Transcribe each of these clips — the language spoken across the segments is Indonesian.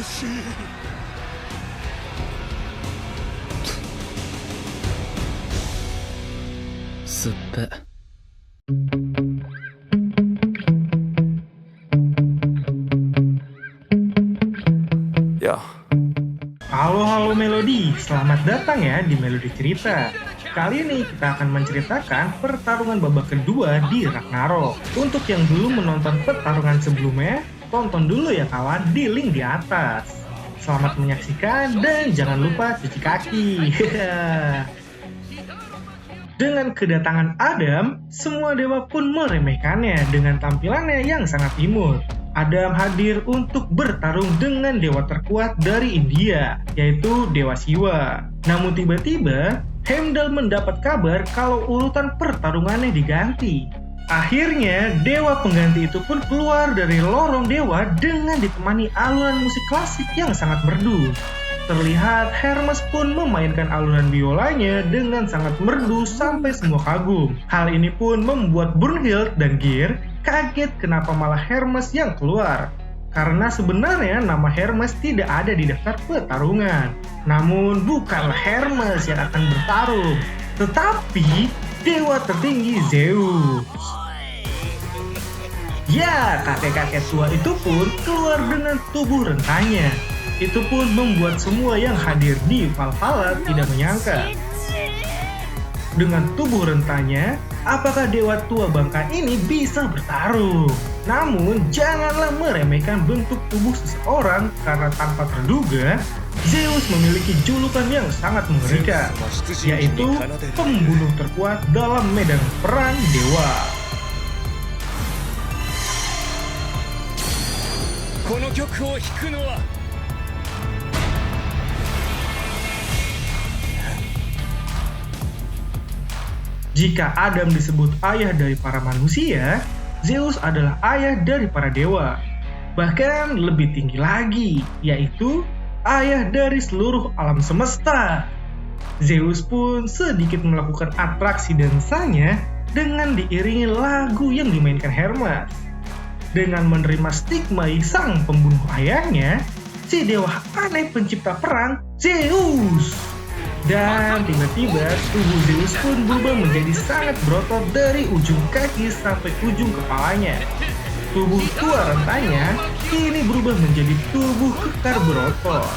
しい。酸っぱ。Ya. Halo Melody, selamat datang ya di Melody Cerita. Kali ini kita akan menceritakan pertarungan babak kedua di Ragnarok. Untuk yang belum menonton pertarungan sebelumnya, tonton dulu ya kawan di link di atas. Selamat menyaksikan dan jangan lupa cuci kaki. Dengan kedatangan Adam, semua dewa pun meremehkannya dengan tampilannya yang sangat imut. Adam hadir untuk bertarung dengan dewa terkuat dari India, yaitu Dewa Siwa. Namun tiba-tiba, Heimdall mendapat kabar kalau urutan pertarungannya diganti. Akhirnya, dewa pengganti itu pun keluar dari lorong dewa dengan ditemani alunan musik klasik yang sangat merdu. Terlihat Hermes pun memainkan alunan biolanya dengan sangat merdu sampai semua kagum. Hal ini pun membuat Brunhild dan Geir kaget kenapa malah Hermes yang keluar. Karena sebenarnya nama Hermes tidak ada di daftar pertarungan. Namun bukanlah Hermes yang akan bertarung, tetapi dewa tertinggi Zeus. Ya, kakek-kakek tua itu pun keluar dengan tubuh rentanya. Itu pun membuat semua yang hadir di Valhalla tidak menyangka. Dengan tubuh rentanya, apakah dewa tua bangka ini bisa bertarung? Namun, janganlah meremehkan bentuk tubuh seseorang karena tanpa terduga, Zeus memiliki julukan yang sangat mengerikan, yaitu pembunuh terkuat dalam medan perang dewa. Jika Adam disebut ayah dari para manusia, Zeus adalah ayah dari para dewa. Bahkan lebih tinggi lagi, yaitu ayah dari seluruh alam semesta. Zeus pun sedikit melakukan atraksi dansanya dengan diiringi lagu yang dimainkan Hermes. Dengan menerima stigma sang pembunuh ayahnya, si dewa aneh pencipta perang, Zeus. Dan tiba-tiba tubuh Zeus pun berubah menjadi sangat berotot dari ujung kaki sampai ujung kepalanya. Tubuh tua rentanya kini berubah menjadi tubuh kekar berotot.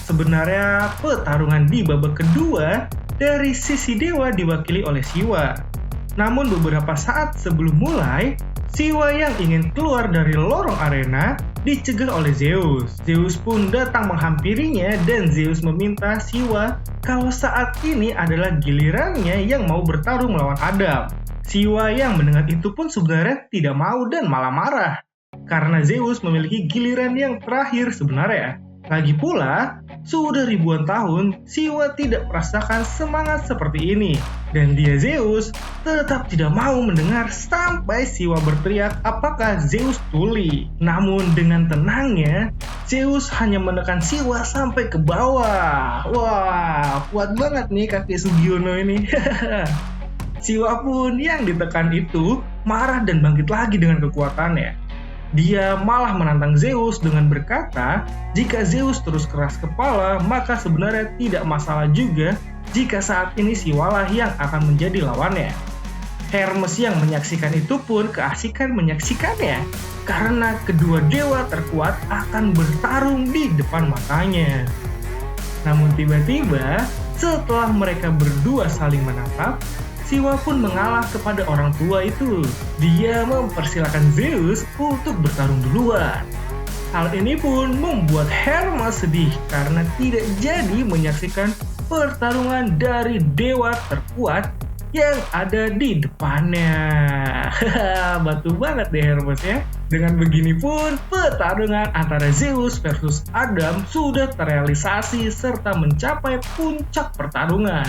Sebenarnya pertarungan di babak kedua dari sisi dewa diwakili oleh Siwa. Namun beberapa saat sebelum mulai, Siwa yang ingin keluar dari lorong arena dicegah oleh Zeus. Zeus pun datang menghampirinya dan Zeus meminta Siwa kalau saat ini adalah gilirannya yang mau bertarung melawan Adam. Siwa yang mendengar itu pun sebenarnya tidak mau dan malah marah. Karena Zeus memiliki giliran yang terakhir sebenarnya. Lagi pula, sudah ribuan tahun, Siwa tidak merasakan semangat seperti ini. Dan dia Zeus tetap tidak mau mendengar sampai Siwa berteriak apakah Zeus tuli. Namun dengan tenangnya, Zeus hanya menekan Siwa sampai ke bawah. Wah, kuat banget nih kakek Sugiono ini. Siwa pun yang ditekan itu marah dan bangkit lagi dengan kekuatannya. Dia malah menantang Zeus dengan berkata, jika Zeus terus keras kepala, maka sebenarnya tidak masalah juga jika saat ini Siwalah yang akan menjadi lawannya. Hermes yang menyaksikan itu pun keasikan menyaksikannya, karena kedua dewa terkuat akan bertarung di depan matanya. Namun tiba-tiba, setelah mereka berdua saling menatap, Siwa pun mengalah kepada orang tua itu. Dia mempersilahkan Zeus untuk bertarung duluan. Hal ini pun membuat Hermes sedih karena tidak jadi menyaksikan pertarungan dari dewa terkuat yang ada di depannya. Batu banget deh Hermes ya. Dengan begini pun pertarungan antara Zeus versus Adam sudah terrealisasi serta mencapai puncak pertarungan.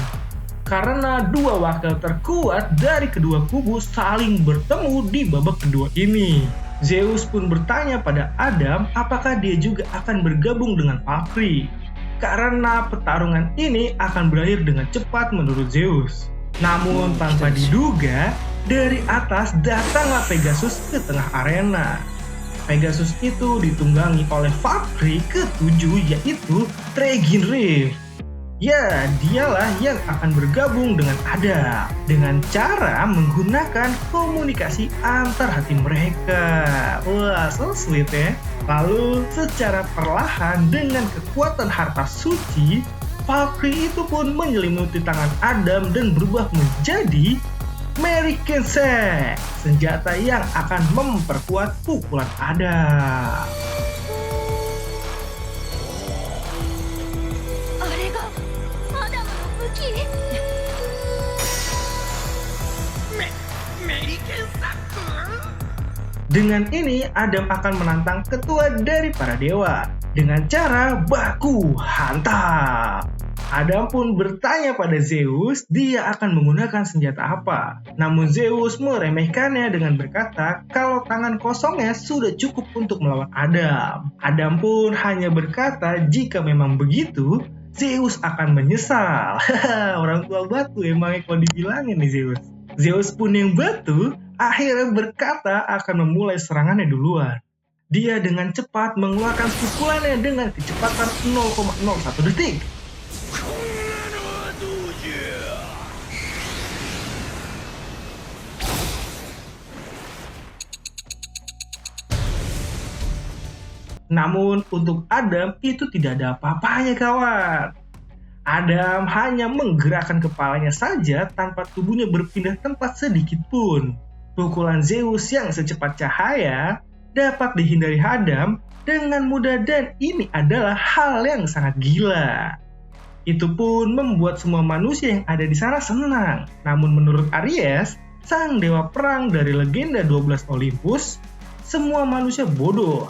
Karena dua wakil terkuat dari kedua kubu saling bertemu di babak kedua ini. Zeus pun bertanya pada Adam apakah dia juga akan bergabung dengan Valkyrie. Karena pertarungan ini akan berakhir dengan cepat menurut Zeus. Namun tanpa diduga, dari atas datanglah Pegasus ke tengah arena. Pegasus itu ditunggangi oleh Valkyrie ke-7 yaitu Regin Reeve. Ya, dialah yang akan bergabung dengan Adam dengan cara menggunakan komunikasi antar hati mereka. Wah, so sweet ya. Lalu secara perlahan dengan kekuatan harta suci, Valkyrie itu pun menyelimuti tangan Adam dan berubah menjadi Mary Kensei, senjata yang akan memperkuat pukulan Adam. Dengan ini, Adam akan menantang ketua dari para dewa dengan cara baku hantam. Adam pun bertanya pada Zeus dia akan menggunakan senjata apa. Namun Zeus meremehkannya dengan berkata kalau tangan kosongnya sudah cukup untuk melawan Adam. Adam pun hanya berkata jika memang begitu, Zeus akan menyesal. Orang tua batu emangnya kalau dibilangin nih Zeus. Zeus pun yang batu akhirnya berkata akan memulai serangannya duluan. Dia dengan cepat mengeluarkan pukulannya dengan kecepatan 0,01 detik. Namun untuk Adam itu tidak ada apa-apanya kawan. Adam hanya menggerakkan kepalanya saja tanpa tubuhnya berpindah tempat sedikit pun. Pukulan Zeus yang secepat cahaya dapat dihindari Adam dengan mudah dan ini adalah hal yang sangat gila. Itu pun membuat semua manusia yang ada di sana senang. Namun menurut Aries, sang dewa perang dari legenda 12 Olympus, semua manusia bodoh.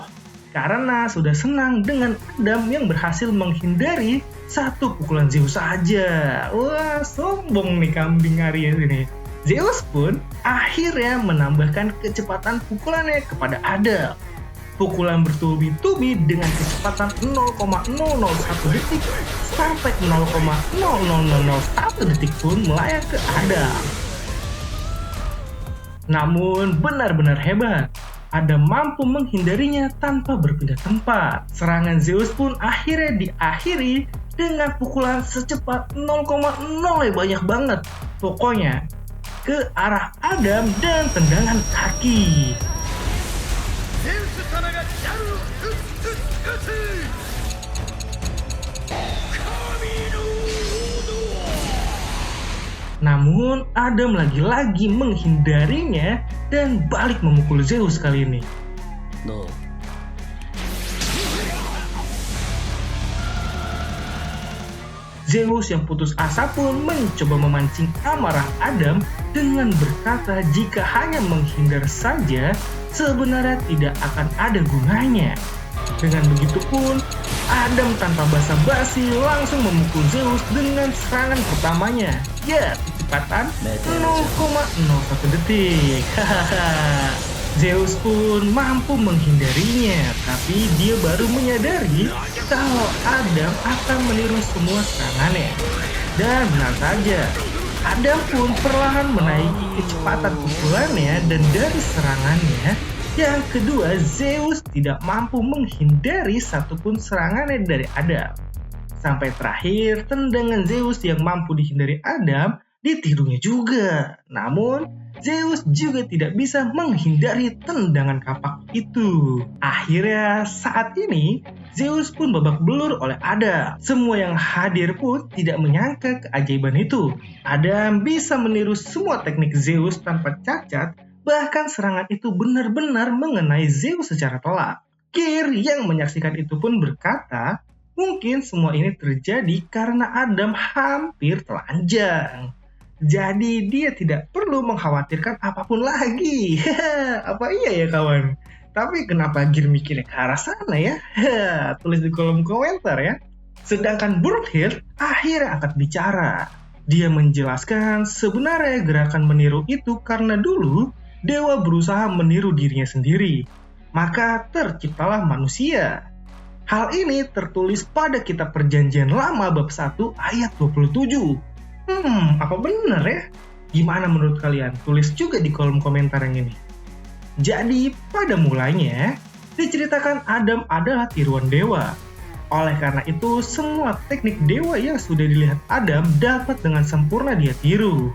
Karena sudah senang dengan Adam yang berhasil menghindari satu pukulan Zeus saja. Wah, sombong nih kambing Aries ini. Zeus pun akhirnya menambahkan kecepatan pukulannya kepada Adam. Pukulan bertubi-tubi dengan kecepatan 0,001 detik sampai 0,00001 detik pun melayang ke Adam. Namun benar-benar hebat. Adam mampu menghindarinya tanpa berpindah tempat. Serangan Zeus pun akhirnya diakhiri dengan pukulan secepat 0,0 banyak banget. Pokoknya ke arah Adam dan tendangan kaki. Namun Adam lagi-lagi menghindarinya dan balik memukul Zeus kali ini. No. Zeus yang putus asa pun mencoba memancing amarah Adam dengan berkata jika hanya menghindar saja sebenarnya tidak akan ada gunanya. Dengan begitu pun, Adam tanpa basa-basi langsung memukul Zeus dengan serangan pertamanya. Ya, kecepatan 0,01 detik. Zeus pun mampu menghindarinya, tapi dia baru menyadari kalau Adam akan meniru semua serangannya. Dan benar saja, Adam pun perlahan menaiki kecepatan pukulannya dan dari serangannya yang kedua, Zeus tidak mampu menghindari satupun serangannya dari Adam. Sampai terakhir, tendangan Zeus yang mampu dihindari Adam ditirunya juga. Namun, Zeus juga tidak bisa menghindari tendangan kapak itu. Akhirnya, saat ini, Zeus pun babak belur oleh Adam. Semua yang hadir pun tidak menyangka keajaiban itu. Adam bisa meniru semua teknik Zeus tanpa cacat. Bahkan serangan itu benar-benar mengenai Zeus secara telak. Kir yang menyaksikan itu pun berkata, mungkin semua ini terjadi karena Adam hampir telanjang. Jadi dia tidak perlu mengkhawatirkan apapun lagi. Apa iya ya kawan? Tapi kenapa Gir mikirnya ke arah sana ya? Tulis di kolom komentar ya. Sedangkan Brunhild akhirnya angkat bicara. Dia menjelaskan sebenarnya gerakan meniru itu karena dulu dewa berusaha meniru dirinya sendiri, maka terciptalah manusia. Hal ini tertulis pada kitab Perjanjian Lama bab 1 ayat 27. Apa bener ya? Gimana menurut kalian? Tulis juga di kolom komentar yang ini. Jadi, pada mulanya, diceritakan Adam adalah tiruan dewa. Oleh karena itu, semua teknik dewa yang sudah dilihat Adam dapat dengan sempurna dia tiru.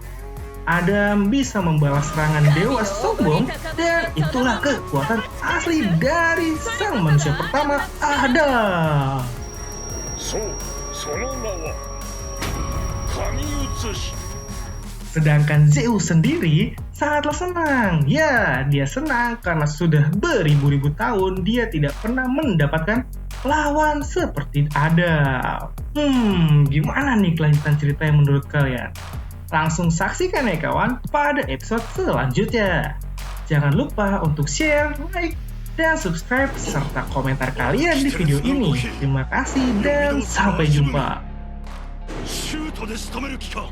Adam bisa membalas serangan dewa sombong, dan itulah kekuatan asli dari sang manusia pertama, Adam. そう、その名は神写し。 Sedangkan Zeus sendiri sangatlah senang. Ya, dia senang karena sudah beribu-ribu tahun dia tidak pernah mendapatkan lawan seperti Adam. Gimana nih kelanjutan cerita yang menurut kalian? Langsung saksikan ya kawan pada episode selanjutnya. Jangan lupa untuk share, like, dan subscribe serta komentar kalian di video ini. Terima kasih dan sampai jumpa. シュートで仕留める気か。